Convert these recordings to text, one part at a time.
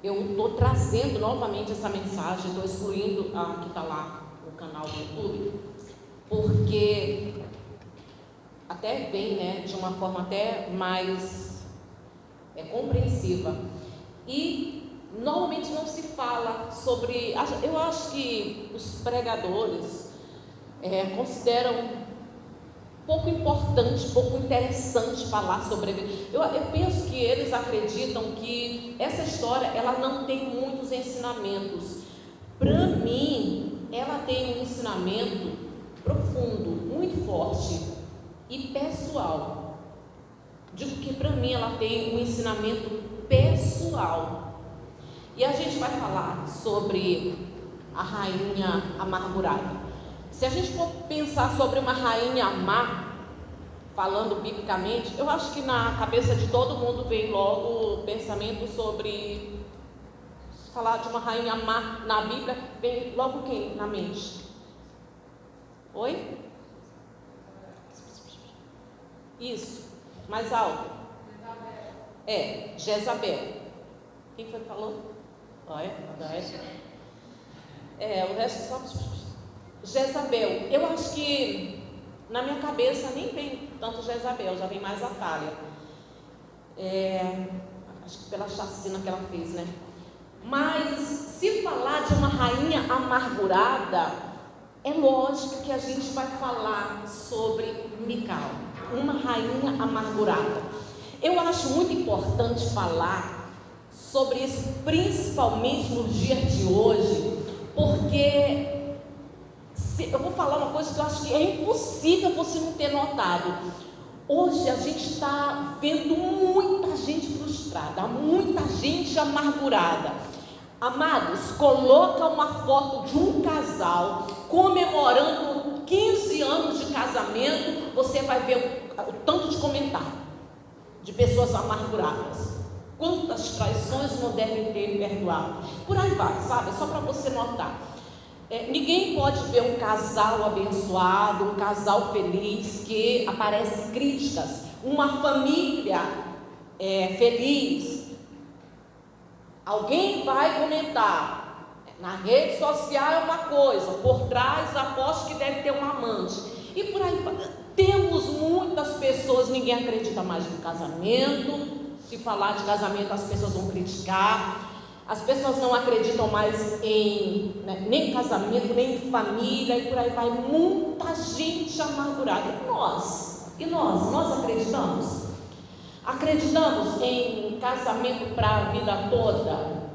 Eu estou trazendo novamente essa mensagem, estou excluindo a que está lá no canal do YouTube, porque até vem, né, de uma forma até mais compreensiva. E normalmente não se fala sobre. Eu acho que os pregadores consideram pouco importante, pouco interessante falar sobre ele. Eu penso que eles acreditam que essa história ela não tem muitos ensinamentos. Para mim, ela tem um ensinamento profundo, muito forte e pessoal. Digo que para mim ela tem um ensinamento pessoal. E a gente vai falar sobre a rainha amargurada. Se a gente for pensar sobre uma rainha má, falando biblicamente, eu acho que na cabeça de todo mundo vem logo o pensamento sobre falar de uma rainha má na Bíblia, vem logo quem na mente? Oi? Isso, mais alto. Jezabel. Quem foi que falou? Olha, o resto só. Jezabel, eu acho que na minha cabeça nem vem tanto Jezabel, já vem mais Atália. Acho que pela chacina que ela fez, né? Mas se falar de uma rainha amargurada, é lógico que a gente vai falar sobre Mical, uma rainha amargurada. Eu acho muito importante falar sobre isso, principalmente nos dias de hoje, porque eu vou falar uma coisa que eu acho que é impossível você não ter notado. Hoje a gente está vendo muita gente frustrada, muita gente amargurada. Amados, coloca uma foto de um casal comemorando 15 anos de casamento, você vai ver o tanto de comentário de pessoas amarguradas. Quantas traições não devem ter perdoado? Por aí vai, sabe? Só para você notar. Ninguém pode ver um casal abençoado, um casal feliz, que aparece críticas, uma família feliz. Alguém vai comentar, na rede social é uma coisa, por trás aposto que deve ter um amante, e por aí vai. Temos muitas pessoas, ninguém acredita mais no casamento. Se falar de casamento as pessoas vão criticar. As pessoas não acreditam mais em nem casamento, nem em família, e por aí vai. Muita gente amargurada. E nós acreditamos? Acreditamos em casamento para a vida toda,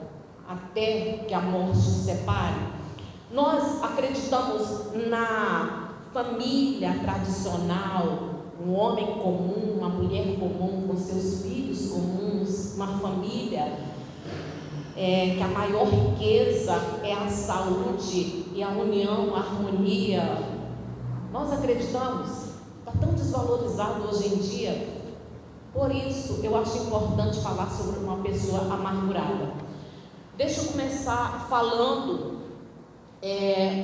até que a morte nos separe? Nós acreditamos na família tradicional, um homem comum, uma mulher comum, com seus filhos comuns, uma família que a maior riqueza é a saúde e a união, a harmonia? Nós acreditamos? Está tão desvalorizado hoje em dia. Por isso eu acho importante falar sobre uma pessoa amargurada. Deixa eu começar falando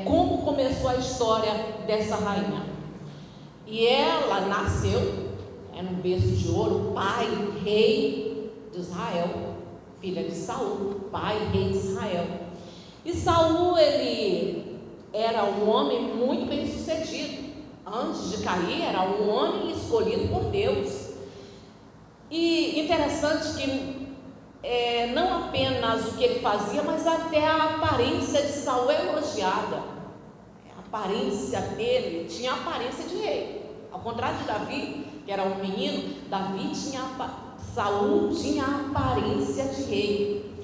como começou a história dessa rainha. E ela nasceu num berço de ouro, pai, rei de Israel, filha de Saul, pai, rei de Israel. E Saul, ele era um homem muito bem sucedido. Antes de cair, era um homem escolhido por Deus. E interessante que não apenas o que ele fazia, mas até a aparência de Saul é elogiada. A aparência dele tinha a aparência de rei. Ao contrário de Davi, que era um menino, Saul tinha a aparência de rei.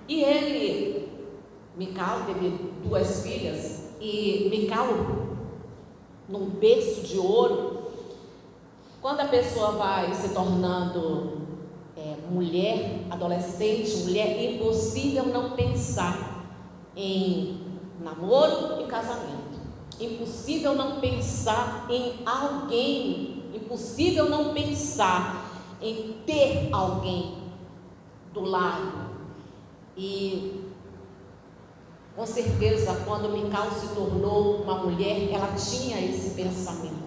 E Mical teve 2 filhas, e Mical, num berço de ouro. Quando a pessoa vai se tornando mulher, adolescente, mulher, impossível não pensar em namoro e casamento. Impossível não pensar em alguém, impossível não pensar em ter alguém do lado. E com certeza, quando Mical se tornou uma mulher, ela tinha esse pensamento,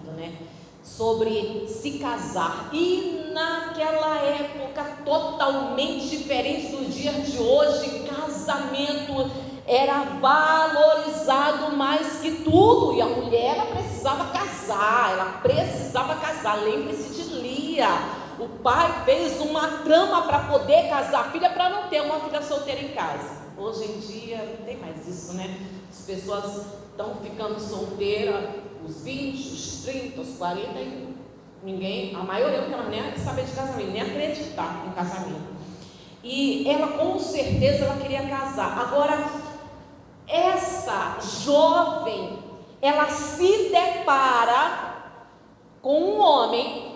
sobre se casar. E naquela época totalmente diferente do dia de hoje. Casamento era valorizado mais que tudo, e a mulher ela precisava casar. Lembre-se de Lia. O pai fez uma trama para poder casar a filha, para não ter uma filha solteira em casa. Hoje em dia não tem mais isso, né? As pessoas estão ficando solteiras, os 20, os 30, os 40, e a maioria não quer nem saber de casamento, nem acreditar em casamento. E ela, com certeza, ela queria casar. Agora, essa jovem, ela se depara com um homem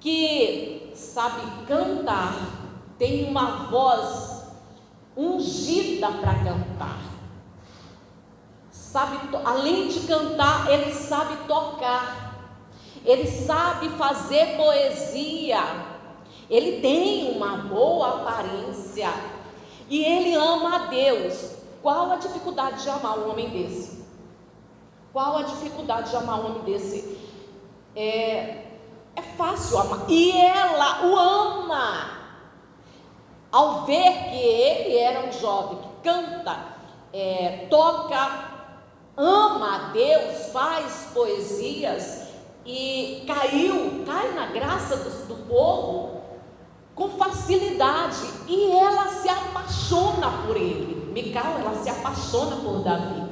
que sabe cantar, tem uma voz ungida para cantar, além de cantar, ele sabe tocar, ele sabe fazer poesia, ele tem uma boa aparência e ele ama a Deus. Qual a dificuldade de amar um homem desse? Qual a dificuldade de amar um homem desse? É fácil amar, e ela o ama. Ao ver que ele era um jovem que canta, toca, ama a Deus, faz poesias e cai na graça do povo com facilidade, e ela se apaixona por ele. Mical, ela se apaixona por Davi.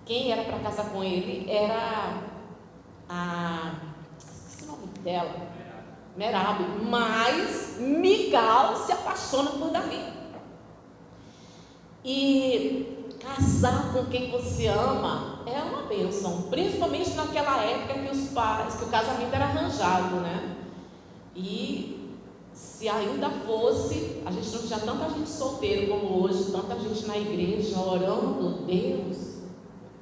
Quem era para casar com ele era esqueci o nome dela, Merabe, mas Mical se apaixona por Davi. E casar com quem você ama é uma bênção, principalmente naquela época que o casamento era arranjado, né? E se ainda fosse, a gente não tinha tanta gente solteira como hoje, tanta gente na igreja orando, Deus,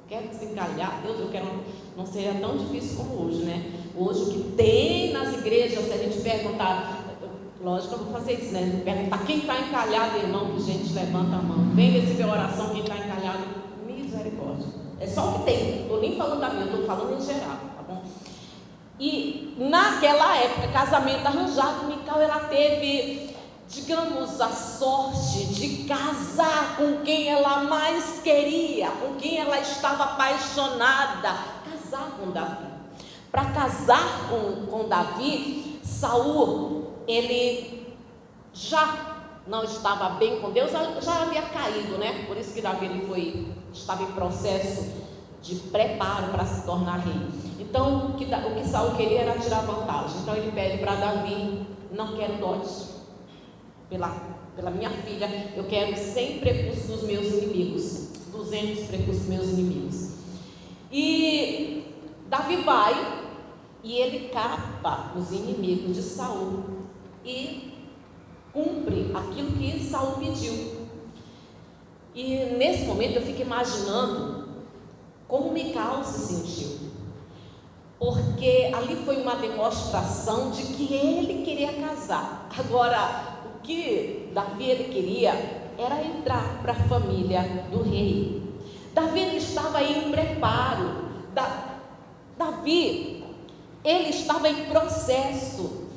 quero desencalhar, Deus, eu quero. Não seria tão difícil como hoje, né? Hoje o que tem nas igrejas, se a gente perguntar, lógico que eu vou fazer isso, né? Perguntar quem está encalhado, irmão, que gente levanta a mão, vem receber a oração, quem está encalhado, misericórdia. É só o que tem, estou nem falando da minha, estou falando em geral, tá bom? E naquela época, casamento arranjado, Mical, ela teve, digamos, a sorte de casar com quem ela mais queria, com quem ela estava apaixonada, casar com Davi. Para casar com Davi, Saul, ele já não estava bem com Deus, já havia caído, né? Por isso que Davi estava em processo de preparo para se tornar rei. Então, o que Saul queria era tirar vantagem. Então ele pede para Davi: não quero dote pela minha filha, eu quero 100 prepúcios dos meus inimigos, 200 prepúcios dos meus inimigos. E Davi vai e ele capa os inimigos de Saul e cumpre aquilo que Saul pediu. E nesse momento eu fico imaginando como Mical se sentiu, porque ali foi uma demonstração de que ele queria casar. Agora, o que Davi ele queria era entrar para a família do rei. Davi ele estava em preparo. Davi ele estava em processo.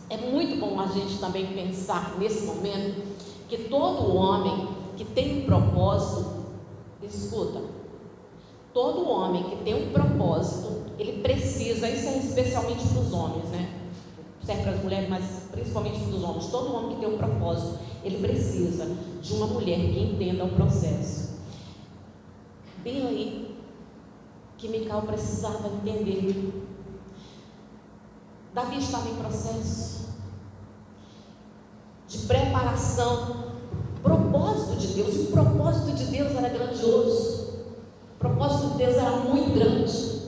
É muito bom a gente também pensar nesse momento que todo homem que tem um propósito, escuta, todo homem que tem um propósito, ele precisa, isso é especialmente para os homens, né? Serve para as mulheres, mas principalmente para os homens. Todo homem que tem um propósito, ele precisa de uma mulher que entenda o processo. Bem aí que Mical precisava entender. Davi estava em processo de preparação, propósito de Deus, e o propósito de Deus era grandioso. O propósito de Deus era muito grande.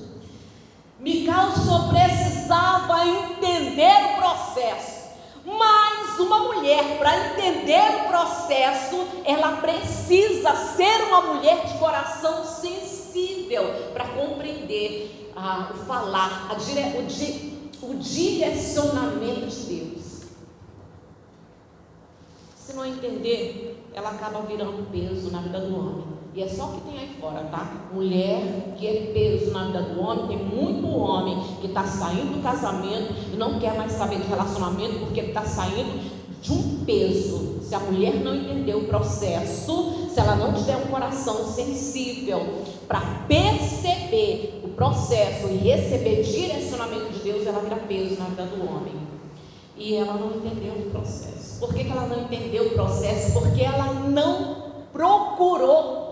Mical só precisava entender o processo. Mas uma mulher, para entender o processo, ela precisa ser uma mulher de coração sensível para compreender o falar, o direcionamento de Deus. Se não entender, ela acaba virando peso na vida do homem. E é só o que tem aí fora, tá? Mulher que é peso na vida do homem. Tem muito homem que está saindo do casamento e não quer mais saber de relacionamento porque ele está saindo de um peso. Se a mulher não entender o processo, se ela não tiver um coração sensível para perceber o processo e receber direcionamento de Deus, ela vira peso na vida do homem. E ela não entendeu o processo. Por que ela não entendeu o processo? Porque ela não procurou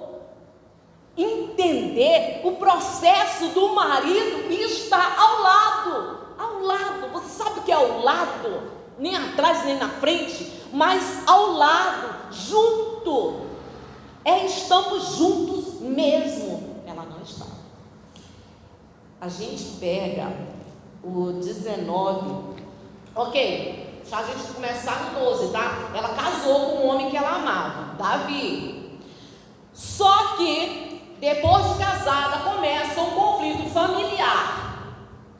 entender o processo do marido que está ao lado. Ao lado, você sabe o que é ao lado? Nem atrás nem na frente, mas ao lado, junto. Estamos juntos mesmo. Ela não estava. A gente pega o 19. Ok, deixa a gente começar no 12, tá? Ela casou com um homem que ela amava, Davi. Só que depois de casada começa um conflito familiar.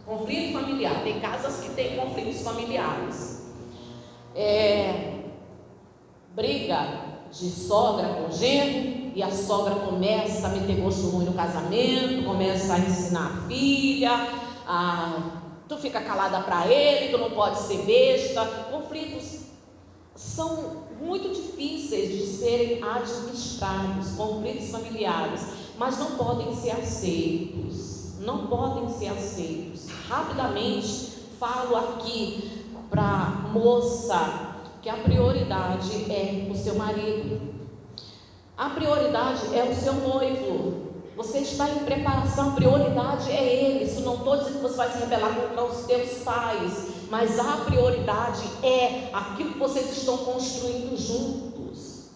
Conflito familiar. Tem casas que tem conflitos familiares. Briga de sogra com genro, e a sogra começa a meter gosto ruim no casamento, começa a ensinar a filha, tu fica calada para ele, tu não pode ser besta. Conflitos são muito difíceis de serem administrados, conflitos familiares, mas não podem ser aceitos. Não podem ser aceitos. Rapidamente falo aqui para a moça que a prioridade é o seu marido. A prioridade é o seu noivo. Você está em preparação, a prioridade é ele. Isso não estou dizendo que você vai se rebelar contra os teus pais, mas a prioridade é aquilo que vocês estão construindo juntos.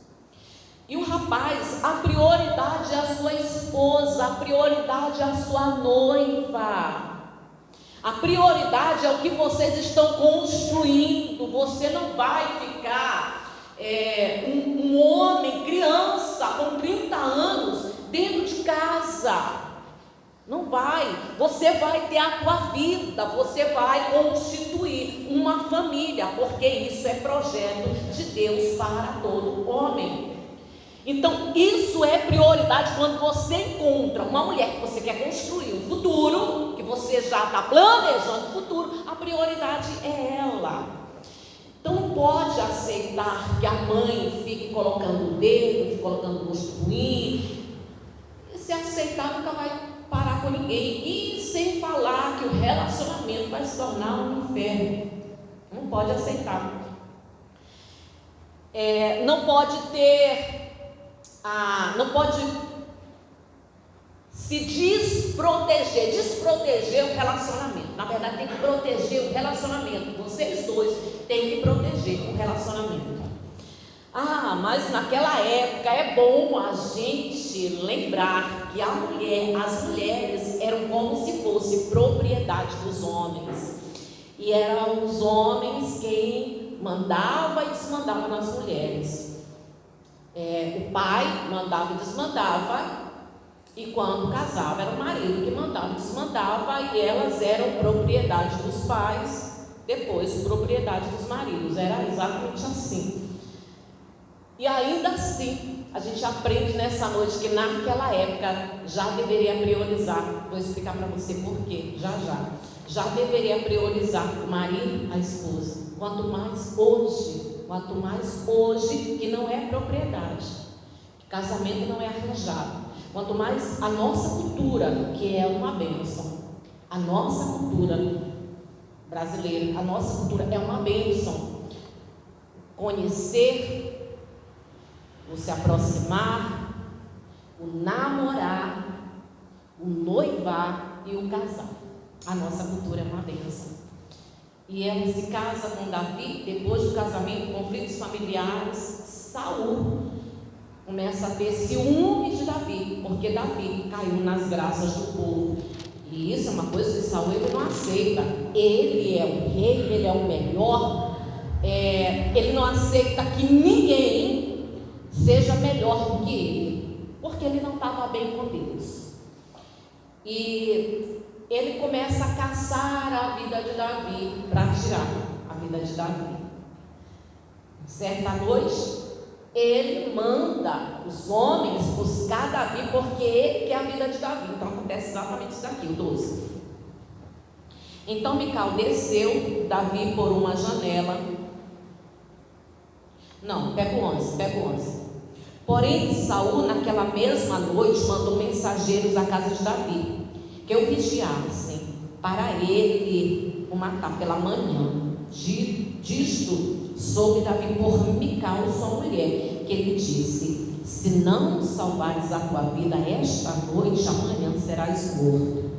E o rapaz, a prioridade é a sua esposa, a prioridade é a sua noiva. A prioridade é o que vocês estão construindo. Você não vai ficar um homem, criança, com 30 anos, dentro de casa. Não vai. Você vai ter a tua vida, você vai constituir uma família, porque isso é projeto de Deus para todo homem. Então isso é prioridade. Quando você encontra uma mulher que você quer construir um futuro, que você já está planejando o futuro, a prioridade é ela. Então não pode aceitar que a mãe fique colocando o dedo, fique colocando o gosto ruim. E se aceitar, nunca vai parar com ninguém. E sem falar que o relacionamento vai se tornar um inferno. Não pode aceitar. Não pode ter... não pode se desproteger o relacionamento. Na verdade, tem que proteger o relacionamento. Vocês dois têm que proteger o relacionamento. Mas naquela época é bom a gente lembrar que as mulheres eram como se fosse propriedade dos homens. E eram os homens quem mandava e desmandava nas mulheres. O pai mandava e desmandava, e quando casava era o marido que mandava e desmandava, e elas eram propriedade dos pais, depois propriedade dos maridos. Era exatamente assim. E ainda assim, a gente aprende nessa noite que naquela época já deveria priorizar. Vou explicar para você por quê, já deveria priorizar o marido, a esposa. Quanto mais hoje, que não é propriedade, que casamento não é arranjado. Quanto mais a nossa cultura, que é uma bênção, a nossa cultura brasileira, a nossa cultura é uma bênção. Conhecer, o se aproximar, o namorar, o noivar e o casar. A nossa cultura é uma bênção. E ela se casa com Davi. Depois do casamento, conflitos familiares, Saul começa a ter ciúmes de Davi, porque Davi caiu nas graças do povo. E isso é uma coisa que Saul não aceita. Ele é o rei, ele é o melhor. Ele não aceita que ninguém seja melhor do que ele, porque ele não estava bem com Deus. E ele começa a caçar a vida de Davi, para tirar a vida de Davi. Certa noite, ele manda os homens buscar Davi, porque ele quer a vida de Davi. Então acontece exatamente isso daqui, o 12. Então Mical desceu Davi por uma janela. Não, pega o 11. Porém Saul naquela mesma noite mandou mensageiros à casa de Davi, que o vigiassem, para ele o matar pela manhã. Disto soube Davi por Mical, sua mulher, que ele disse: se não salvares a tua vida esta noite, amanhã serás morto.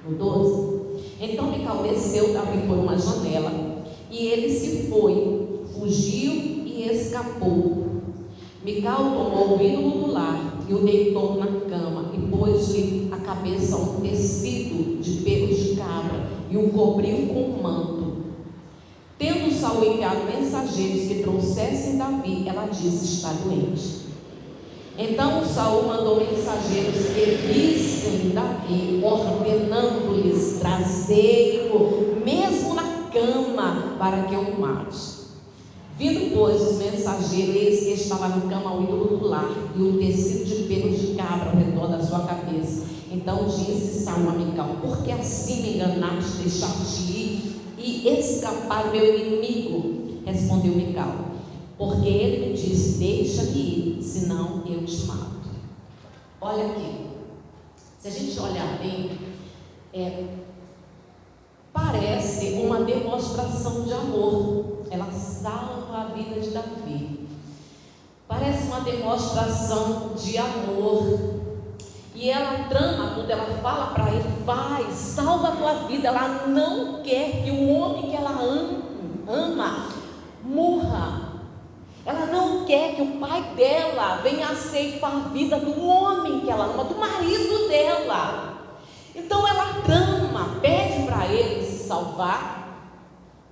No 12. Então Mical desceu Davi por uma janela, e ele se foi, fugiu e escapou. Mical tomou o ídolo do lar e o deitou na cama, e pôs-lhe a cabeça um tecido de pelos de cabra, e o cobriu com um manto. Tendo Saul enviado mensageiros que trouxessem Davi, ela disse: está doente. Então Saul mandou mensageiros que vissem Davi, ordenando-lhes trazê-lo mesmo na cama, para que o mate. Vindo, pois, os mensageiros, eis que estava na cama o ídolo do lar e o tecido de pelos de cabra ao redor da sua cabeça. Então disse Saul a Mical: por que assim me enganaste, deixaste ir e escapar meu inimigo? Respondeu Mical: porque ele me disse: deixa-me ir, senão eu te mato. Olha aqui, se a gente olhar bem, parece uma demonstração de amor. Ela salva a vida de Davi. Parece uma demonstração de amor. E ela trama tudo, ela fala para ele: vai, salva a tua vida. Ela não quer que o homem que ela ama morra. Ela não quer que o pai dela venha a ceifar a vida do homem que ela ama, do marido dela. Então ela trama, pede para ele se salvar.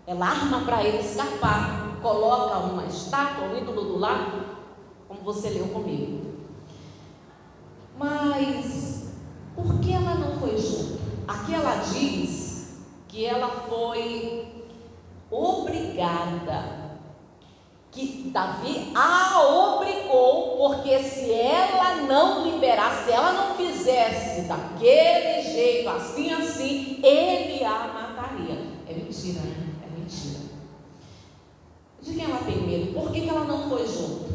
Ela arma para ele escapar, coloca uma estátua, um ídolo do lado, como você leu comigo. Mas por que ela não foi junto? Aqui ela diz que ela foi obrigada, que Davi a obrigou, porque se ela não liberasse, se ela não fizesse daquele jeito, assim, ele a mataria. É mentira, né? É mentira. De quem ela tem medo? Por que ela não foi junto?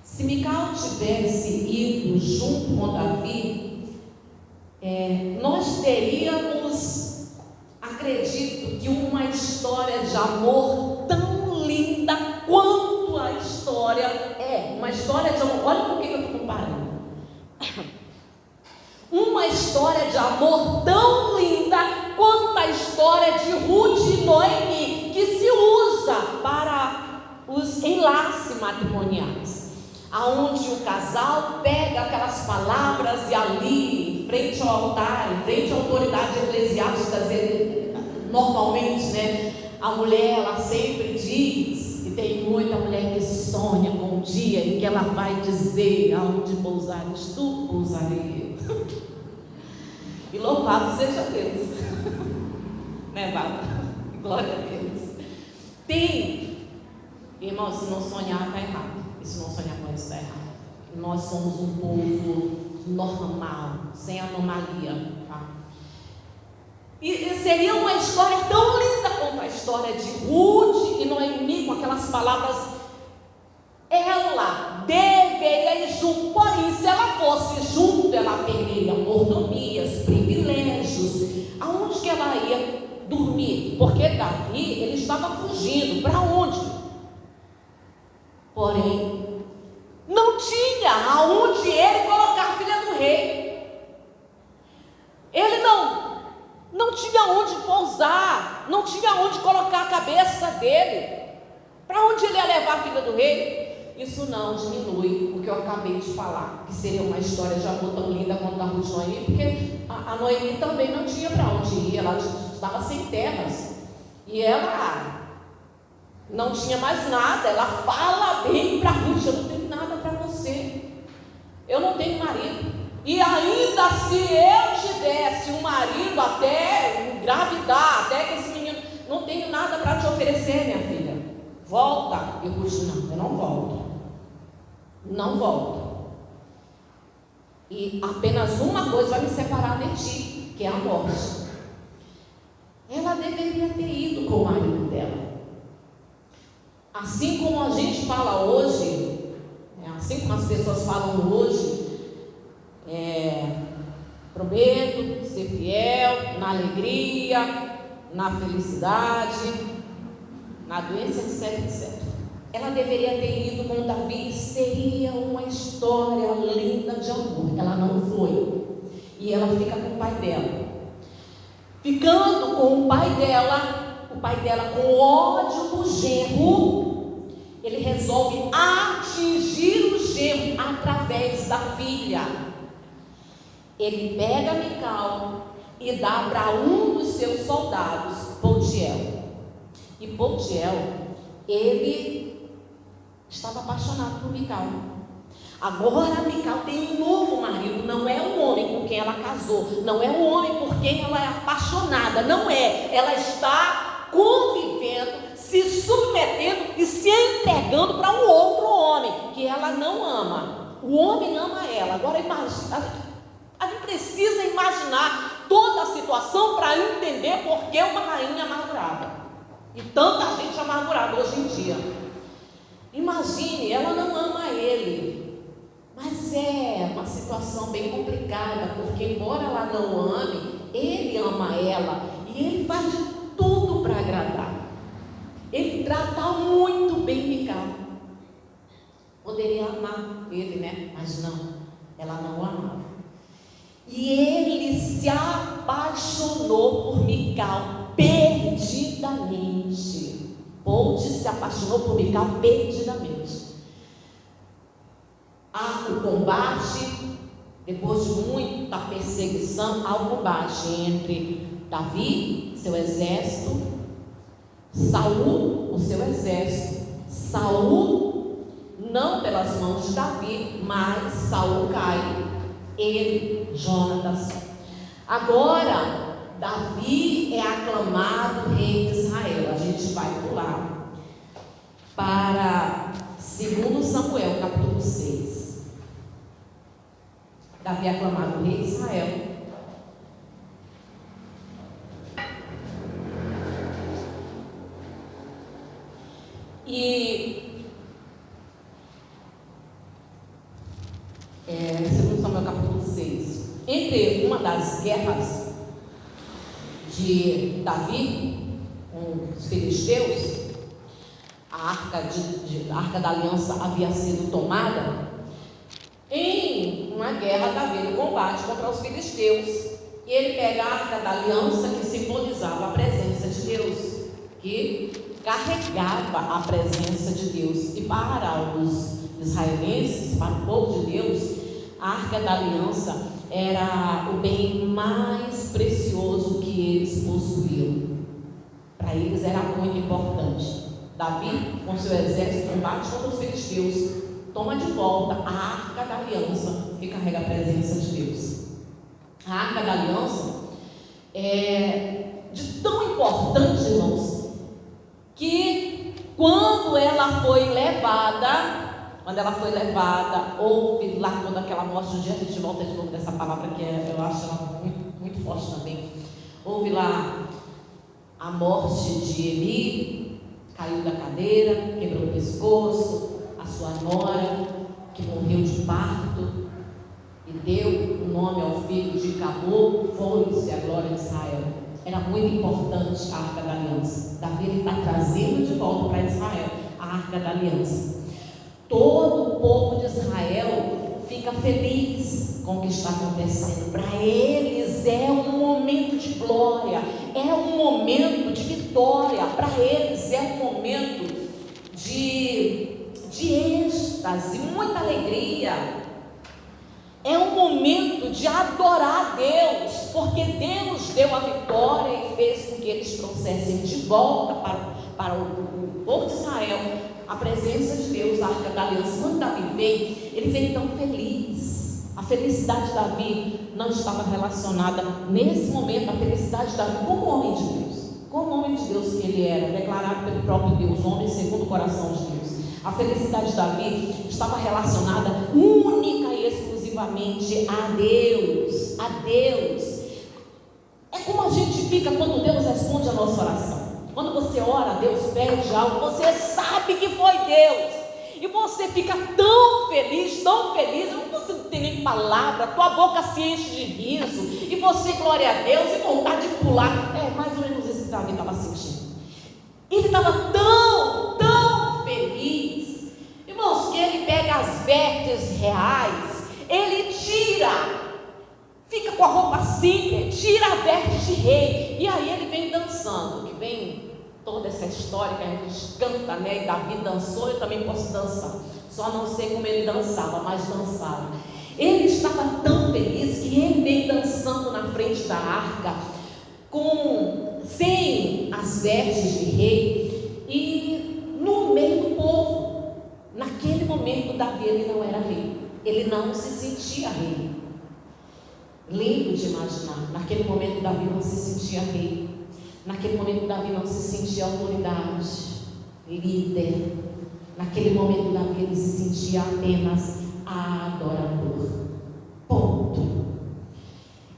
Se Mical tivesse ido junto com Davi, nós teríamos, acredito, que uma história de amor tão linda quanto a história uma história de amor. Olha por que eu estou comparando. Uma história de amor tão linda quanto a história de Ruth e Noemi, que se usa para os enlaces matrimoniais, aonde o casal pega aquelas palavras e ali, em frente ao altar, em frente à autoridade eclesiástica, normalmente, né, a mulher, ela sempre diz, e tem muita mulher que sonha com o dia em que ela vai dizer: aonde pousares tu, pousarei eu. E louvado seja Deus. Né, Bárbara? Glória a Deus. Tem, irmãos, se não sonhar está errado. E se não sonhar com isso está errado. Nós somos um povo normal, sem anomalia, tá? E seria uma história tão linda quanto a história de Ruth e Noemi, com aquelas palavras. Ela deveria ir junto, porém, se ela fosse junto, ela perderia mordomias, privilégios. Aonde que ela ia dormir? Porque Davi, ele estava fugindo. Para onde? Porém, não tinha aonde ele colocar a filha do rei. Ele não tinha onde pousar, não tinha onde colocar a cabeça dele. Para onde ele ia levar a filha do rei? Isso não diminui o que eu acabei de falar, que seria uma história de amor tão linda quanto a Ruth e Noemi, porque a Noemi também não tinha para onde ir, ela estava sem terras, e ela não tinha mais nada. Ela fala bem para Ruth: eu não tenho nada para você, eu não tenho marido, e ainda se eu tivesse um marido, até engravidar, até que esse menino, não tenho nada para te oferecer, minha filha, volta. E Ruth: não, eu não volto. não volto. E apenas uma coisa vai me separar de ti, que é a morte. Ela deveria ter ido com o marido dela. Assim como a gente fala hoje, assim como as pessoas falam hoje, prometo ser fiel na alegria, na felicidade, na doença, etc, etc. Ela deveria ter ido com Davi, seria uma história linda de amor. Ela não foi. E ela fica com o pai dela. Ficando com o pai dela com ódio do genro, ele resolve atingir o genro através da filha. Ele pega Mical e dá para um dos seus soldados, Paltiel. E Paltiel, ele estava apaixonado por Mical. Agora Mical tem um novo marido, não é o homem com quem ela casou, não é o homem por quem ela é apaixonada, não é. Ela está convivendo, se submetendo e se entregando para um outro homem que ela não ama. O homem ama ela. Agora imagina, a gente precisa imaginar toda a situação para entender por que uma rainha amargurada e tanta gente amargurada hoje em dia. Imagine, ela não ama ele. Mas é uma situação bem complicada, porque embora ela não ame, ele ama ela e ele faz de tudo para agradar. Ele trata muito bem Mical. Poderia amar ele, né? Mas não, ela não amava. E ele se apaixonou por Mical perdidamente. Bold se apaixonou por Mical perdidamente. Há o combate, depois de muita perseguição, há o combate entre Davi, seu exército, Saul, o seu exército. Saul, não pelas mãos de Davi, mas Saul cai, ele, Jonatas. Agora, Davi é aclamado rei de Israel. A gente vai pular para 2 Samuel, capítulo 6. Davi é aclamado rei de Israel. E 2 Samuel capítulo 6. Entre uma das guerras de Davi com os filisteus, a arca da aliança havia sido tomada. Em uma guerra, Davi no combate contra os filisteus, e ele pega a arca da aliança, que simbolizava a presença de Deus, que carregava a presença de Deus. E para os israelenses, para o povo de Deus, a arca da aliança era o bem mais precioso que eles possuíam. Para eles era muito importante. Davi, com seu exército, combate contra os filisteus, toma de volta a arca da aliança, que carrega a presença de Deus. A arca da aliança é de tão importante, irmãos, que quando ela foi levada, houve lá toda aquela morte. Um dia a gente volta de novo dessa palavra, que eu acho ela muito, muito forte também. Houve lá a morte de Eli, caiu da cadeira, quebrou o pescoço. A sua nora, que morreu de parto e deu o nome ao filho de Cabô, foi-se a glória de Israel. Era muito importante a arca da aliança. Davi está trazendo de volta para Israel a arca da aliança. Todo o povo de Israel fica feliz com o que está acontecendo. Para eles é um momento de glória, é um momento de vitória. Para eles é um momento de êxtase, muita alegria. É um momento de adorar a Deus, porque Deus deu a vitória e fez com que eles trouxessem de volta para o povo de Israel a presença de Deus, a arca da aliança. Quando Davi veio, ele veio tão feliz. A felicidade de Davi não estava relacionada nesse momento, a felicidade de Davi como homem de Deus, como homem de Deus que ele era, declarado pelo próprio Deus, homem segundo o coração de Deus. A felicidade de Davi estava relacionada única e exclusivamente a Deus. A Deus. É como a gente fica quando Deus responde a nossa oração. Quando você ora, Deus pede algo, você sabe que foi Deus. E você fica tão feliz, você não tem nem palavra, tua boca se enche de riso, e você, glória a Deus, e vontade de pular. É mais ou menos isso que Davi estava sentindo. Ele estava tão feliz, irmãos, que ele pega as vestes reais, ele fica com a roupa simples, tira a veste de rei, e aí ele vem dançando, que vem toda essa história que a gente canta, né? E Davi dançou, eu também posso dançar. Só não sei como ele dançava, mas dançava. Ele estava tão feliz que ele vem dançando na frente da arca, sem as vestes de rei, e no meio do povo. Naquele momento, Davi, ele não era rei, ele não se sentia rei. Lindo de imaginar. Naquele momento, Davi não se sentia rei. Naquele momento, Davi não se sentia autoridade, líder. Naquele momento, Davi ele se sentia apenas adorador. Ponto.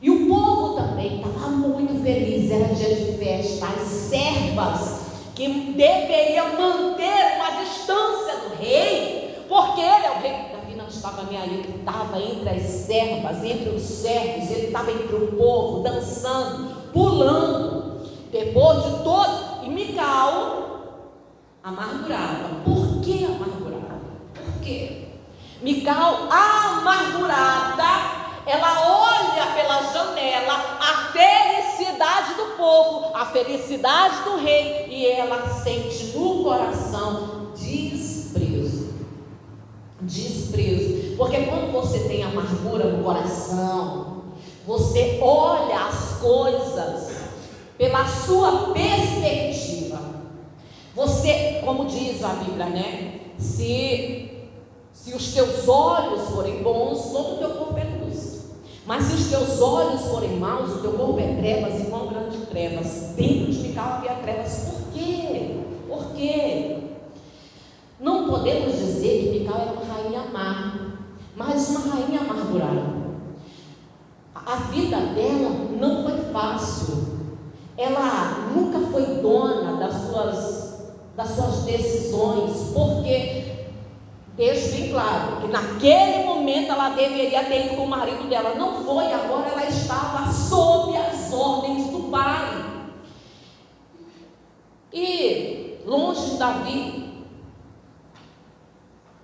E o povo também estava muito feliz. Era dia de festa. As servas que deveriam manter uma distância do rei, porque ele é o rei. Davi não estava nem aí. Ele estava entre as servas, entre os servos. Ele estava entre o povo, dançando, pulando. Depois de todo, e Mical amargurada. Por que amargurada? Por quê? Mical amargurada, ela olha pela janela a felicidade do povo, a felicidade do rei, e ela sente no coração desprezo. Desprezo. Porque quando você tem amargura no coração, você olha as coisas pela sua perspectiva. Você, como diz a Bíblia, né? Se os teus olhos forem bons, todo o teu corpo é luz. Mas se os teus olhos forem maus, o teu corpo é trevas, e quão grande trevas. Dentro de Mical havia trevas. Por quê? Por quê? Não podemos dizer que Mical era uma rainha má, mas uma rainha amargurada. A vida dela não foi fácil. Ela nunca foi dona das suas decisões, porque deixo bem claro que naquele momento ela deveria ter ido com o marido dela, não foi. Agora ela estava sob as ordens do pai. E longe de Davi,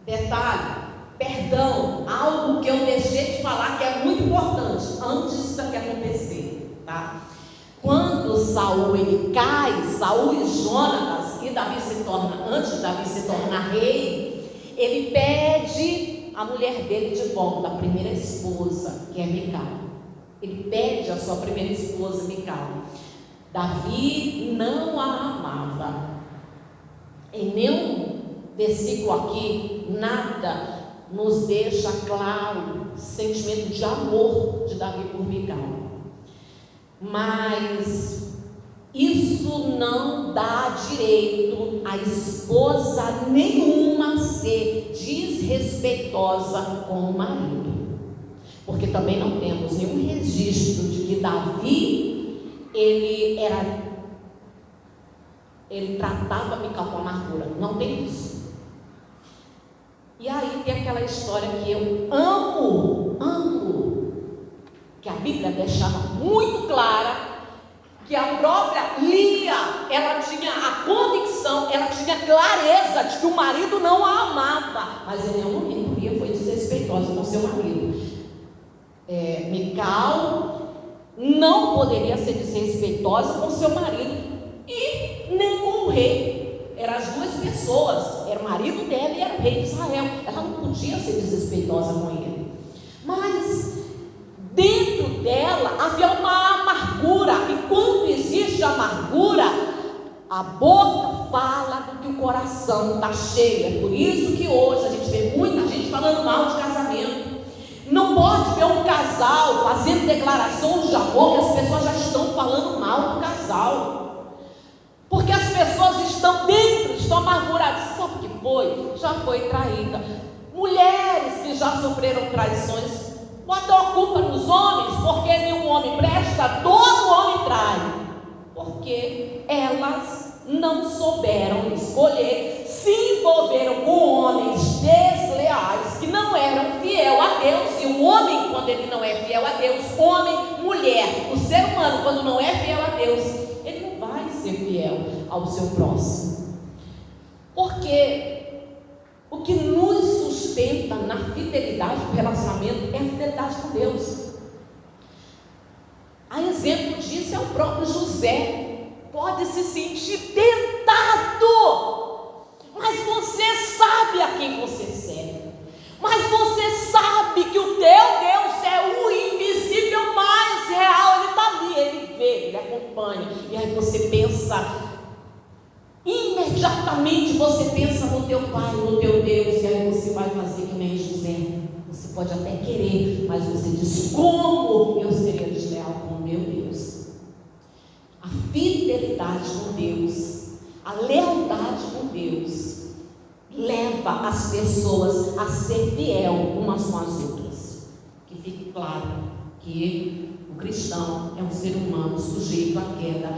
detalhe, perdão, algo que eu deixei de falar que é muito importante antes disso aqui acontecer, tá? Quando Saul ele cai, Saul e Jonatas, e Davi se torna, antes de Davi se tornar rei, ele pede a mulher dele de volta, a primeira esposa, que é Mical. Ele pede a sua primeira esposa, Mical. Davi não a amava. Em nenhum versículo aqui, nada nos deixa claro o sentimento de amor de Davi por Mical. Mas isso não dá direito a esposa nenhuma ser desrespeitosa com o marido, porque também não temos nenhum registro de que Davi ele tratava Mical com amargura. Não tem isso. E aí tem aquela história que eu amo, que a Bíblia deixava muito clara, que a própria Lia, ela tinha a convicção, ela tinha clareza de que o marido não a amava, mas em nenhum momento Lia foi desrespeitosa com seu marido. Mical não poderia ser desrespeitosa com seu marido e nem com o rei. Eram as duas pessoas, era o marido dela e era o rei de Israel. Ela não podia ser desrespeitosa com ele. Mas dentro dela havia uma amargura, e quando existe amargura, a boca fala do que o coração está cheio. É por isso que hoje a gente vê muita gente falando mal de casamento. Não pode ver um casal fazendo declarações de amor que as pessoas já estão falando mal do casal, porque as pessoas estão dentro, estão amargurada. Sabe o que foi? Já foi traída. Mulheres que já sofreram traições, botam a culpa nos homens, porque nenhum homem presta, todo homem trai. Porque elas não souberam escolher, se envolveram com homens desleais, que não eram fiel a Deus. E o homem, quando ele não é fiel a Deus, homem, mulher, o ser humano, quando não é fiel a Deus, ele não vai ser fiel ao seu próximo. Porque o que nos sustenta na fidelidade do relacionamento é a fidelidade com Deus. A exemplo disso é o próprio José. Pode se sentir tentado, mas você sabe a quem você serve, mas você sabe que o teu Deus é o invisível mais real. Ele está ali, ele vê, ele acompanha. E aí você pensa, imediatamente você pensa no teu Pai, no teu Deus. E aí você vai fazer que nem José. Você pode até querer, mas você diz: como eu seria desleal com o meu Deus? A fidelidade com Deus, a lealdade com Deus, leva as pessoas a ser fiel umas com as outras. Que fique claro que o cristão é um ser humano sujeito à queda,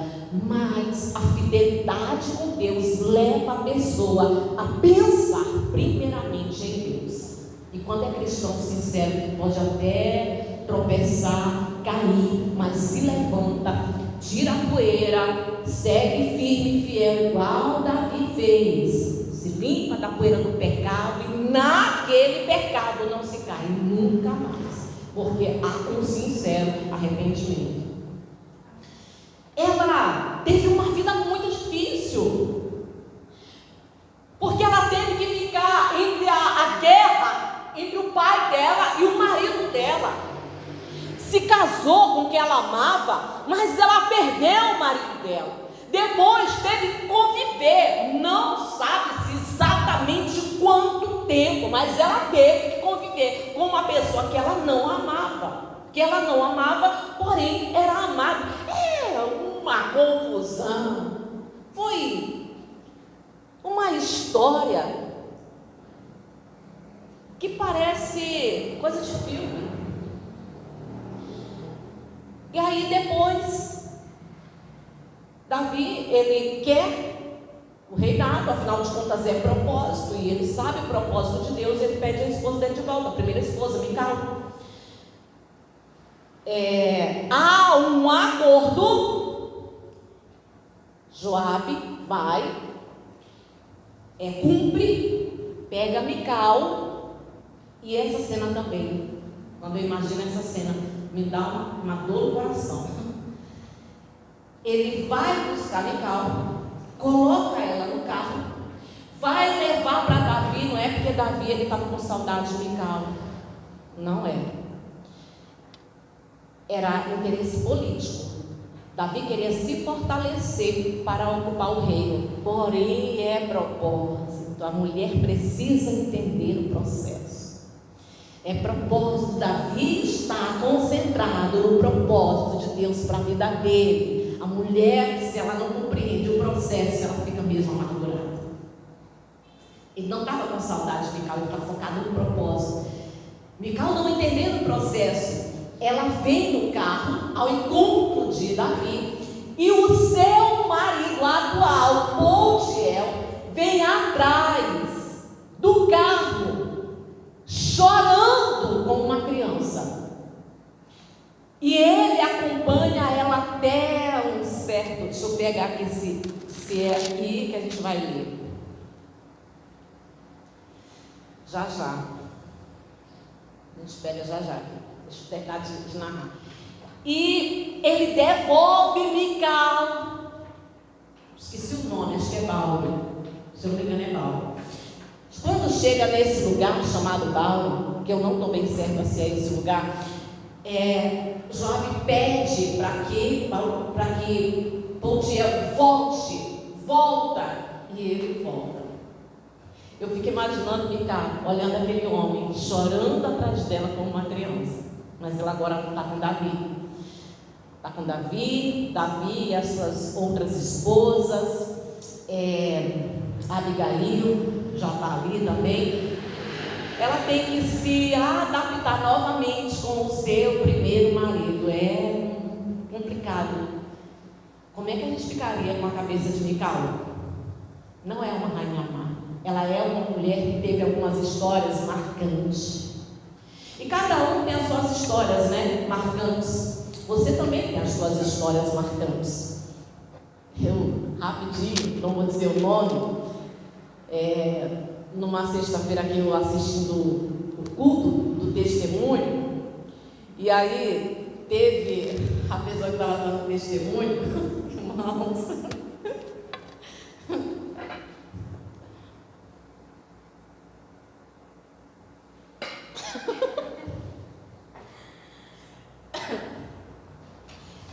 mas a fidelidade com Deus leva a pessoa a pensar primeiramente em Deus. E quando é cristão sincero, pode até tropeçar, cair, mas se levanta, tira a poeira, segue firme e fiel, igual Davi fez. Se limpa da poeira do pecado e naquele pecado não se cai nunca mais, porque há um sincero arrependimento. Ela teve uma vida muito difícil, porque ela teve que ficar entre a guerra entre o pai dela e o marido dela. Se casou com quem ela amava, mas ela perdeu o marido dela. Depois teve que conviver, não sabe-se exatamente quanto tempo, mas ela teve que conviver com uma pessoa que ela não amava, porém era amada. É uma confusão, foi uma história que parece coisa de filme. E aí depois, Davi, ele quer o reinado, afinal de contas é propósito, e ele sabe o propósito de Deus. Ele pede a esposa dele de volta, a primeira esposa, Mical. Há um acordo, Joabe vai, cumpre, pega Mical, e essa cena também, quando eu imagino essa cena, me dá uma dor no coração. Ele vai buscar Mical, coloca ela no carro, vai levar para Davi. Não é porque Davi ele estava com saudade de Mical, não é. Era interesse político. Davi queria se fortalecer para ocupar o reino, porém é propósito. A mulher precisa entender o processo. É propósito. Davi está concentrado no propósito de Deus para a vida dele. A mulher, se ela não compreende o processo, ela fica mesmo amargurada. Ele não estava com saudade de Mical, ele estava focado no propósito. Mical, não entendendo o processo, ela vem no carro ao encontro de Davi, e o seu marido atual, Paltiel, vem atrás do carro, chorando como uma criança. E ele acompanha ela até um certo... Deixa eu pegar aqui se é aqui que a gente vai ler. Já. A gente pega já aqui. Deixa eu terminar de narrar. E ele devolve Mical. Esqueci o nome, acho que é Bauro. Se eu não me engano é Bauro. Quando chega nesse lugar chamado Bauro, que eu não estou bem certa se é esse lugar, Joabe pede para que Paltiel volta, e ele volta. Eu fico imaginando Mical olhando aquele homem, chorando atrás dela como uma criança. Mas ela agora não está com Davi. Está com Davi e as suas outras esposas. A Abigail já está ali também. Ela tem que se adaptar novamente com o seu primeiro marido. É complicado. Como é que a gente ficaria com a cabeça de Micael? Não é uma rainha má. Ela é uma mulher que teve algumas histórias marcantes. E cada um tem as suas histórias, né? Marcantes. Você também tem as suas histórias marcantes. Eu, rapidinho, não vou dizer o nome, numa sexta-feira que eu assistindo o culto do testemunho, e aí teve a pessoa que estava dando testemunho, irmãos,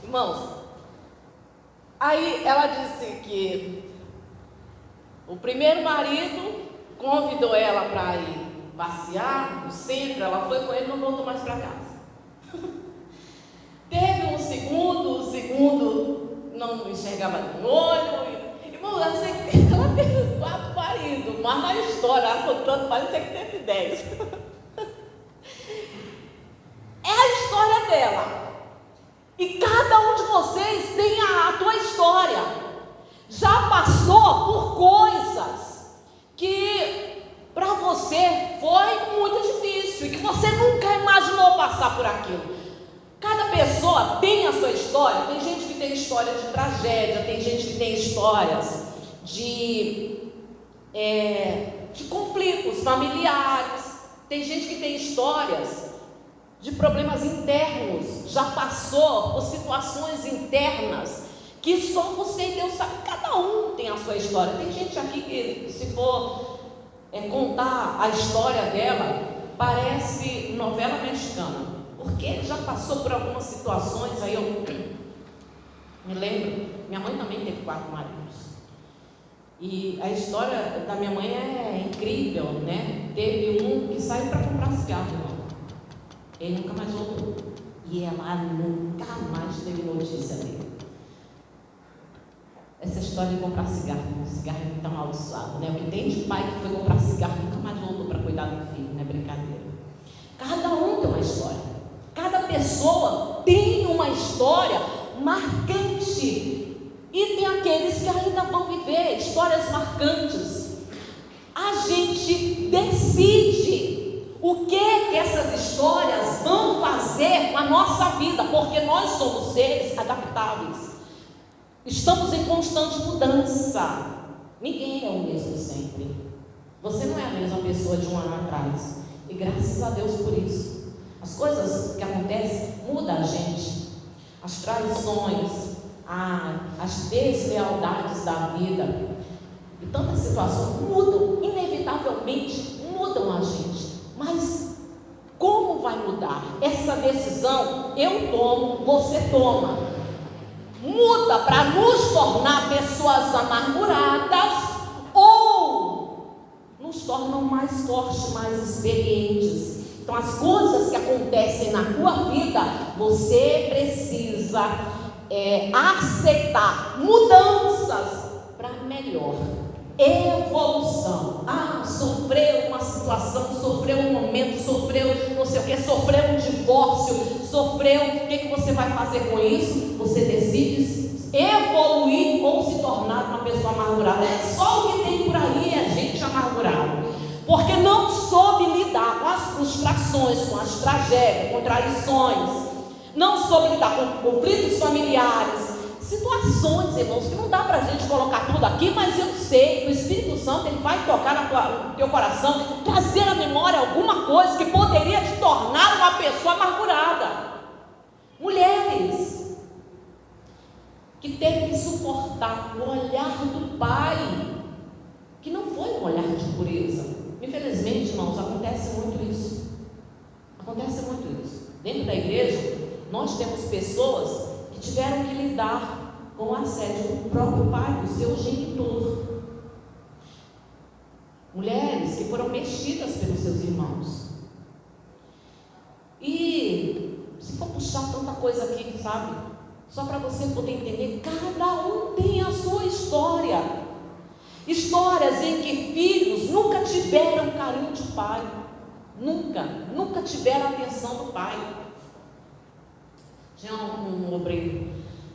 irmãos, aí ela disse que o primeiro marido convidou ela para ir passear no centro, ela foi com ele e não voltou mais para casa. Teve um segundo, o segundo não enxergava no olho. Irmão, eu sei que ela teve 4 maridos, mas na história, ela contando, parece que teve 10. É a história dela. E cada um de vocês tem a tua história. Já passou por coisas que para você foi muito difícil e que você nunca imaginou passar por aquilo. Cada pessoa tem a sua história. Tem gente que tem história de tragédia, tem gente que tem histórias de conflitos familiares, tem gente que tem histórias de problemas internos, já passou por situações internas que só você e Deus sabe. Cada um tem a sua história. Tem gente aqui que, se for contar a história dela, parece novela mexicana, porque já passou por algumas situações. Aí eu me lembro, minha mãe também teve 4 maridos, e a história da minha mãe é incrível, né? Teve um que saiu para comprar cigarro, ele nunca mais voltou, e ela nunca mais teve notícia dele. Essa história de comprar cigarro é muito amaldiçoado, né? O que tem de pai que foi comprar cigarro nunca mais voltou para cuidar do filho, não é brincadeira. Cada um tem uma história, cada pessoa tem uma história marcante, e tem aqueles que ainda vão viver histórias marcantes. A gente decide o que essas histórias vão fazer com a nossa vida, porque nós somos seres adaptáveis. Estamos em constante mudança. Ninguém é o mesmo sempre. Você não é a mesma pessoa de um ano atrás. E graças a Deus por isso. As coisas que acontecem mudam a gente. As traições, as deslealdades da vida e tantas situações mudam, inevitavelmente mudam a gente. Mas como vai mudar? Essa decisão eu tomo, você toma. Muda para nos tornar pessoas amarguradas ou nos tornam mais fortes, mais experientes. Então, as coisas que acontecem na tua vida, você precisa aceitar mudanças para melhor, evolução. Sofreu uma situação, sofreu um momento, sofreu não sei o que, sofreu um divórcio, sofreu, o que você vai fazer com isso? Você decide evoluir ou se tornar uma pessoa amargurada. É só o que tem por aí, é gente amargurada, porque não soube lidar com as frustrações, com as tragédias, com traições, não soube lidar com conflitos familiares, situações, irmãos, que não dá para a gente colocar tudo aqui, mas eu sei que o Espírito Santo ele vai tocar no teu coração, trazer à memória alguma coisa que poderia te tornar uma pessoa amargurada. Mulheres que teve que suportar o olhar do pai, que não foi um olhar de pureza. Infelizmente, irmãos, acontece muito isso. Acontece muito isso. Dentro da igreja, nós temos pessoas que tiveram que lidar com o assédio do próprio pai, do seu genitor. Mulheres que foram mexidas pelos seus irmãos. E se for puxar tanta coisa aqui, sabe? Só para você poder entender, cada um tem a sua história. Histórias em que filhos nunca tiveram carinho de pai. Nunca tiveram a atenção do pai. Tinha um obreiro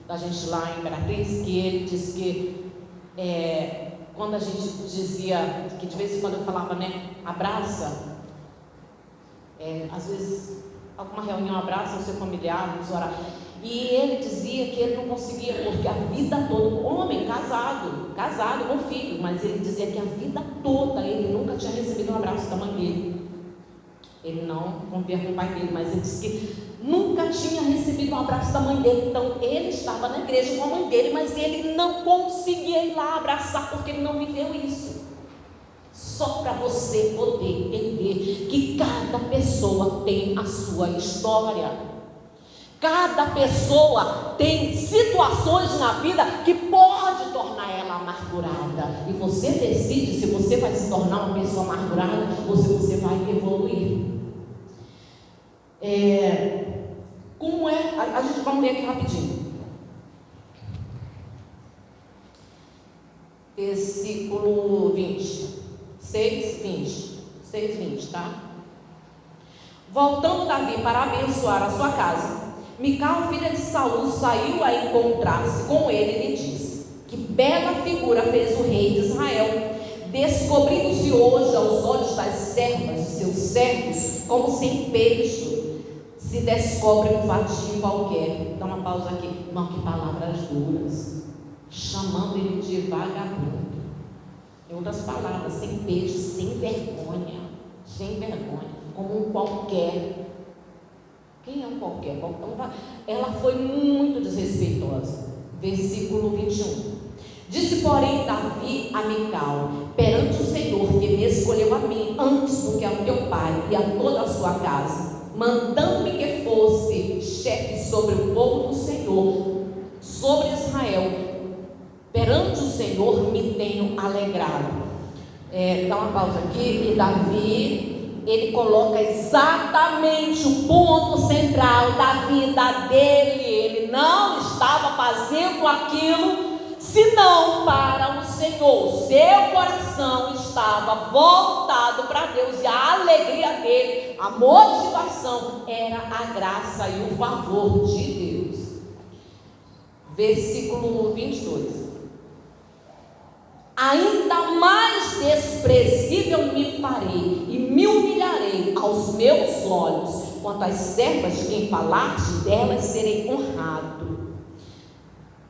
da gente lá em Imperatriz, que ele disse que quando a gente dizia, que de vez em quando eu falava, né, abraça, às vezes alguma reunião, abraça o seu familiar, vamos orar. E ele dizia que ele não conseguia, porque a vida toda, homem casado com filho, mas ele dizia que a vida toda ele nunca tinha recebido um abraço da mãe dele. Ele não convivia com o pai dele, mas ele disse que nunca tinha recebido um abraço da mãe dele. Então ele estava na igreja com a mãe dele, mas ele não conseguia ir lá abraçar, porque ele não viveu isso. Só para você poder entender que cada pessoa tem a sua história. Cada pessoa tem situações na vida que pode tornar ela amargurada. E você decide se você vai se tornar uma pessoa amargurada ou se você vai evoluir. Como é? A gente vai ler aqui rapidinho. Versículo 20. 6:20, tá? Voltando Davi para abençoar a sua casa, Mical, filha de Saul, saiu a encontrar-se com ele e lhe disse: que bela figura fez o rei de Israel, descobrindo-se hoje aos olhos das servas de seus servos, como sem pejo se descobre um vadio qualquer. Dá uma pausa aqui. Não, que palavras duras, chamando ele de vagabundo. Em outras palavras, sem pejo, sem vergonha, como um qualquer. Quem é um qualquer? Ela foi muito desrespeitosa. Versículo 21. Disse, porém, Davi a Mical: perante o Senhor, que me escolheu a mim antes do que ao teu pai e a toda a sua casa, mandando-me que fosse chefe sobre o povo do Senhor, sobre Israel, perante o Senhor me tenho alegrado. Dá uma pausa aqui. E Davi, ele coloca exatamente o ponto central da vida dele. Ele não estava fazendo aquilo senão para o Senhor. Seu coração estava voltado para Deus, e a alegria dele, a motivação era a graça e o favor de Deus. Versículo 22. Ainda mais desprezível me farei e me humilharei aos meus olhos, quanto às servas de quem falaste, delas serei honrado.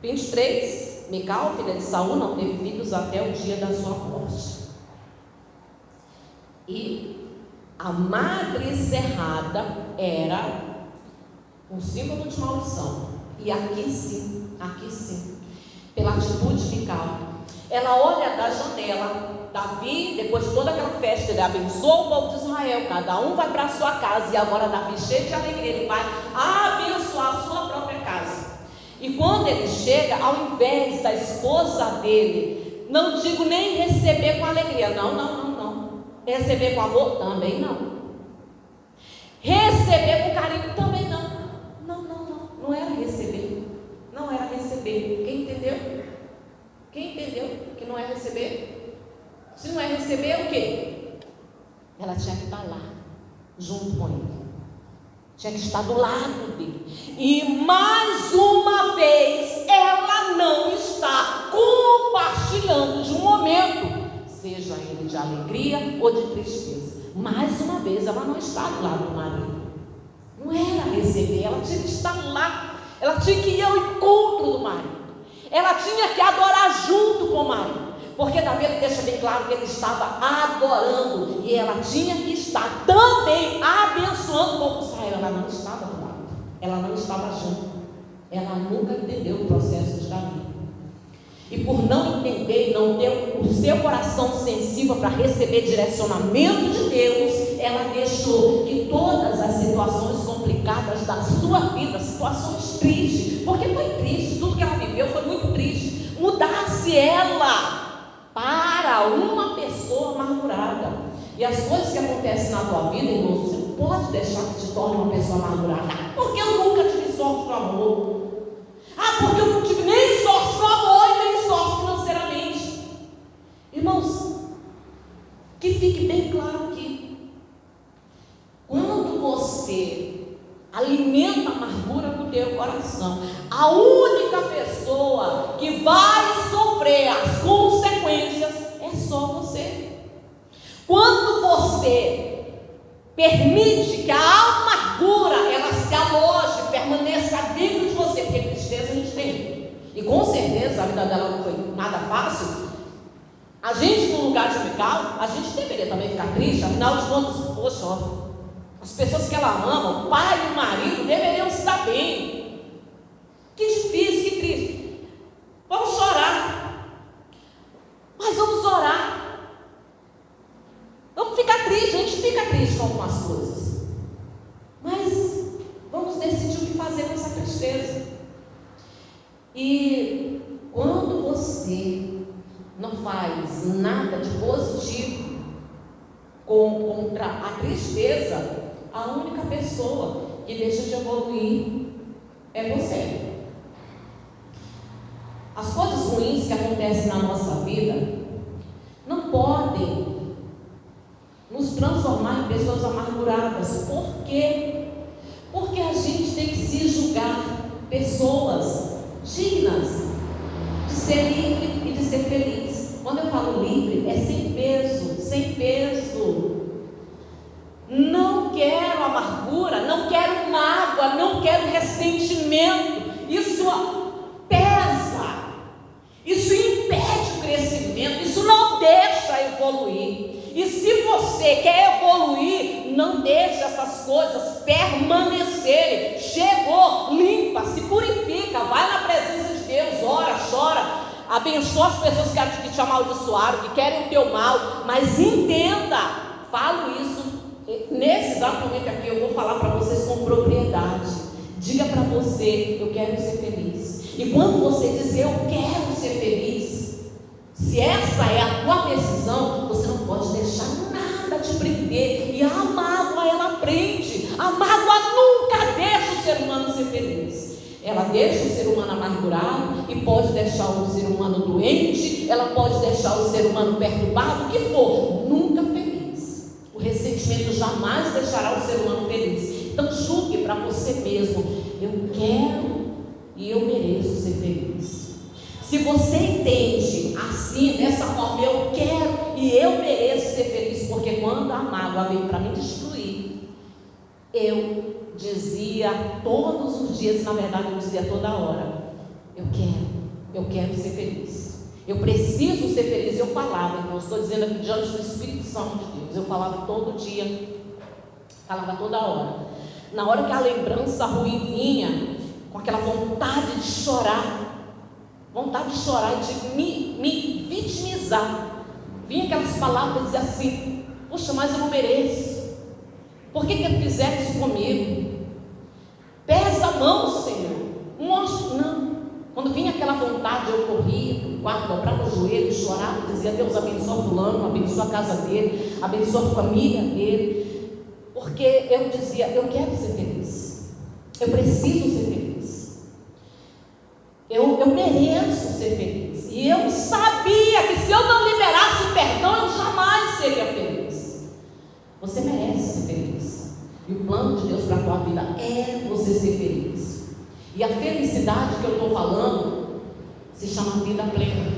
23. Mical, filha de Saul, não teve filhos até o dia da sua morte. E a madre cerrada era um símbolo de maldição. E aqui sim, pela atitude de Mical, ela olha da janela. Davi, depois de toda aquela festa, ele abençoa o povo de Israel, cada um vai para a sua casa, e agora Davi, cheio de alegria, ele vai abençoar a sua própria casa. E quando ele chega, ao invés da esposa dele, não digo nem receber com alegria, não, receber com amor, também não, receber com carinho, também não era receber, quem entendeu que não é receber? Se não é receber, o quê? Ela tinha que estar lá, junto com ele, tinha que estar do lado dele. E mais uma vez, ela não está compartilhando de um momento, seja ele de alegria ou de tristeza. Mais uma vez, ela não está do lado do marido. Não era receber, ela tinha que estar lá, ela tinha que ir ao encontro do marido, ela tinha que adorar junto com o marido, porque Davi deixa bem claro que ele estava adorando, e ela tinha que estar também abençoando o povo de Israel. Ela não estava do lado, ela não estava junto, ela nunca entendeu o processo de Davi, e por não entender, não ter o seu coração sensível para receber direcionamento de Deus, ela deixou que todas as situações complicadas da sua vida, situações tristes, porque foi triste, tudo que ela viveu foi muito triste, mudasse ela para uma pessoa amargurada. E as coisas que acontecem na tua vida, irmão, você não pode deixar que te torne uma pessoa amargurada. Porque eu nunca tive sorte no amor. Porque eu não tive nem sorte no amor e nem sorte financeiramente. E Que fique bem claro aqui. Quando você alimenta a amargura do teu coração, a única pessoa que vai sofrer as consequências é só você. Quando você permite que a amargura ela se aloje, permaneça dentro de você, porque tristeza a gente tem, e com certeza a vida dela não foi nada fácil. A gente, no lugar de Mical, a gente deveria também ficar triste. Afinal de contas, poxa, ó, as pessoas que ela ama, o pai e o marido, deveriam estar bem. Que difícil, que triste. Vamos chorar, mas vamos orar. Vamos ficar tristes, a gente fica triste com algumas coisas, mas vamos decidir o que fazer com essa tristeza. E quando você não faz nada de positivo contra a tristeza, a única pessoa que deixa de evoluir é você. As coisas ruins que acontecem na nossa vida não podem nos transformar em pessoas amarguradas. Por quê? Porque a gente tem que se julgar pessoas dignas de ser livre e de ser feliz. Quando eu falo livre, é sem peso, sem peso. Não quero amargura, não quero mágoa, não quero ressentimento. Isso pesa, isso impede o crescimento, isso não deixa evoluir. E se você quer evoluir, não deixe essas coisas permanecerem. Chegou, limpa, se purifica, vai na presença de Deus, ora, chora, abençoa as pessoas que te amaldiçoaram, que querem o teu mal, mas entenda, falo isso, nesse exato momento aqui eu vou falar para vocês com propriedade. Diga para você, eu quero ser feliz. E quando você diz, eu quero ser feliz, se essa é a tua decisão, você não pode deixar nada te prender. E a mágoa, ela prende. A mágoa nunca deixa o ser humano ser feliz. Ela deixa o ser humano amargurado e pode deixar o ser humano doente, ela pode deixar o ser humano perturbado, o que for, nunca feliz. O ressentimento jamais deixará o ser humano feliz. Então julgue para você mesmo, eu quero e eu mereço ser feliz. Se você entende assim, dessa forma, eu quero e eu mereço ser feliz, porque quando a mágoa veio para me destruir, eu dizia todos os dias, na verdade eu dizia toda hora, eu quero ser feliz, eu preciso ser feliz. Eu falava, então eu estou dizendo aqui diante do Espírito Santo de Deus, eu falava todo dia, falava toda hora. Na hora que a lembrança ruim vinha, com aquela vontade de chorar e de me vitimizar, vinha aquelas palavras dizer assim, poxa, mas eu não mereço, por que fizeram isso comigo? Pesa a mão, Senhor, mostra, não. Quando vinha aquela vontade, eu corria para o quarto, dobrava o joelho, chorava, dizia, Deus abençoa fulano, abençoa a casa dele, abençoa a família dele, porque eu dizia, eu quero ser feliz, eu preciso ser feliz, eu mereço ser feliz. E eu sabia que se eu não liberasse o perdão, eu jamais seria feliz. Você merece ser feliz, e o plano de Deus para a tua vida é você ser feliz. E a felicidade que eu estou falando se chama vida plena,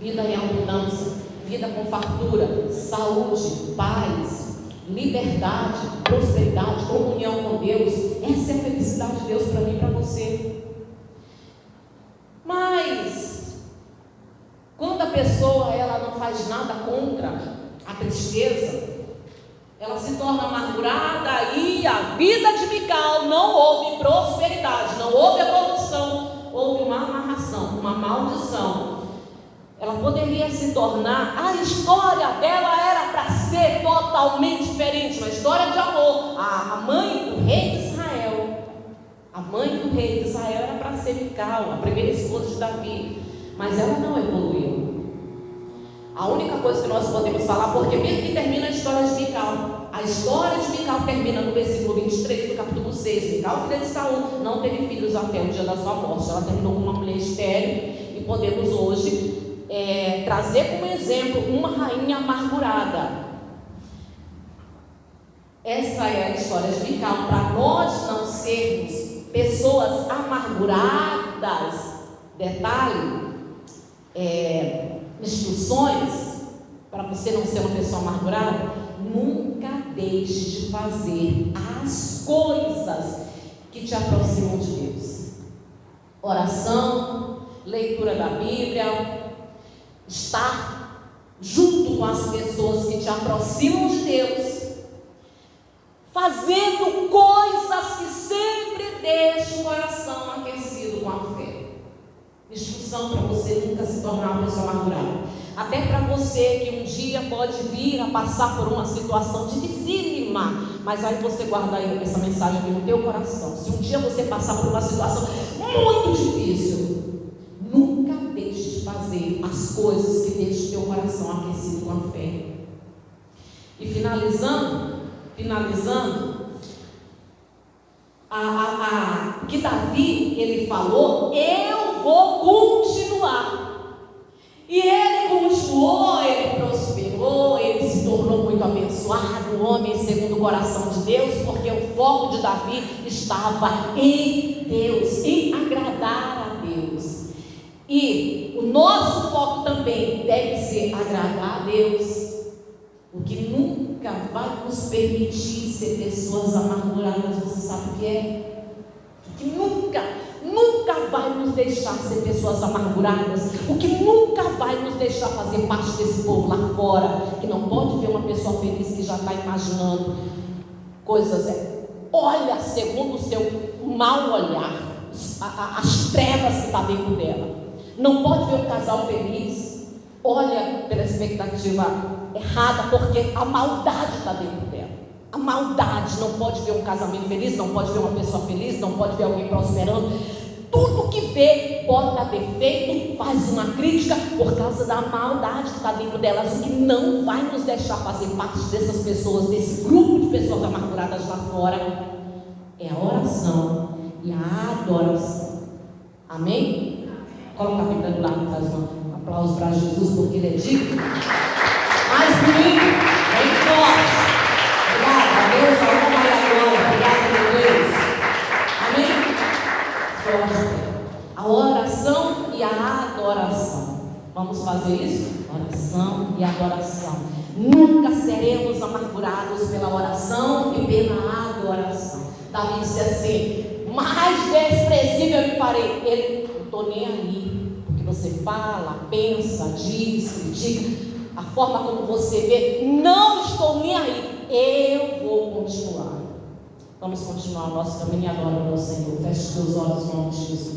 vida em abundância, vida com fartura, saúde, paz, liberdade, prosperidade, comunhão com Deus. Essa é a felicidade de Deus para mim e para você. Mas quando a pessoa ela não faz nada contra a tristeza, ela se torna amargurada, e a vida de Mical não houve prosperidade, não houve evolução, houve uma amarração, uma maldição. Ela poderia se tornar, a história dela era para ser totalmente diferente, uma história de amor. A mãe do rei de Israel, era para ser Mical, a primeira esposa de Davi, mas ela não evoluiu. A única coisa que nós podemos falar, porque mesmo que termina a história de Mical, a história de Mical termina no versículo 23 do capítulo 6. Mical, filha de Saul, não teve filhos até o dia da sua morte. Ela terminou com uma mulher estéril, e podemos hoje trazer como exemplo uma rainha amargurada. Essa é a história de Mical, para nós não sermos pessoas amarguradas. Detalhe, instruções para você não ser uma pessoa amargurada: nunca deixe de fazer as coisas que te aproximam de Deus. Oração, leitura da Bíblia, estar junto com as pessoas que te aproximam de Deus, fazendo coisas que sempre deixam o coração aquecido com a fé. Instrução para você nunca se tornar uma pessoa amargurada. Até para você que um dia pode vir a passar por uma situação dificílima, mas aí você guarda essa mensagem aqui no teu coração. Se um dia você passar por uma situação muito difícil, nunca deixe de fazer as coisas que deixam o teu coração aquecido com a fé. E finalizando, que Davi, ele falou: eu vou continuar. E ele continuou, ele prosperou, ele se tornou muito abençoado, um homem segundo o coração de Deus, porque o foco de Davi estava em Deus, em agradar a Deus. E o nosso foco também deve ser agradar a Deus. O que nunca vai nos permitir ser pessoas amarguradas, você sabe o que é? O que nunca vai nos deixar ser pessoas amarguradas, o que nunca vai nos deixar fazer parte desse povo lá fora, que não pode ver uma pessoa feliz que já está imaginando coisas, olha segundo o seu mau olhar, as trevas que está dentro dela. Não pode ver um casal feliz, olha pela expectativa errada, porque a maldade está dentro dela. A maldade não pode ver um casamento feliz, não pode ver uma pessoa feliz, não pode ver alguém prosperando. Tudo que vê bota defeito, faz uma crítica por causa da maldade que está dentro delas. O que não vai nos deixar fazer parte dessas pessoas, desse grupo de pessoas amarguradas lá fora, é a oração e a adoração. Amém? Coloca a Bíblia do lado, faz um aplauso para Jesus, porque Ele é digno. Mais bonito, bem forte. Obrigada a Deus, a honra e a glória. Obrigada a Deus. Amém? Forte. A oração e a adoração. Vamos fazer isso? Oração e adoração. Nunca seremos amargurados pela oração e pela adoração. Davi disse assim: mais desprezível eu me farei. Ele, não estou nem aí. Porque você fala, pensa, diz, critica, a forma como você vê, não estou nem aí. Eu vou continuar. Vamos continuar o nosso caminho agora, meu Senhor. Feche os teus olhos em nome de Jesus.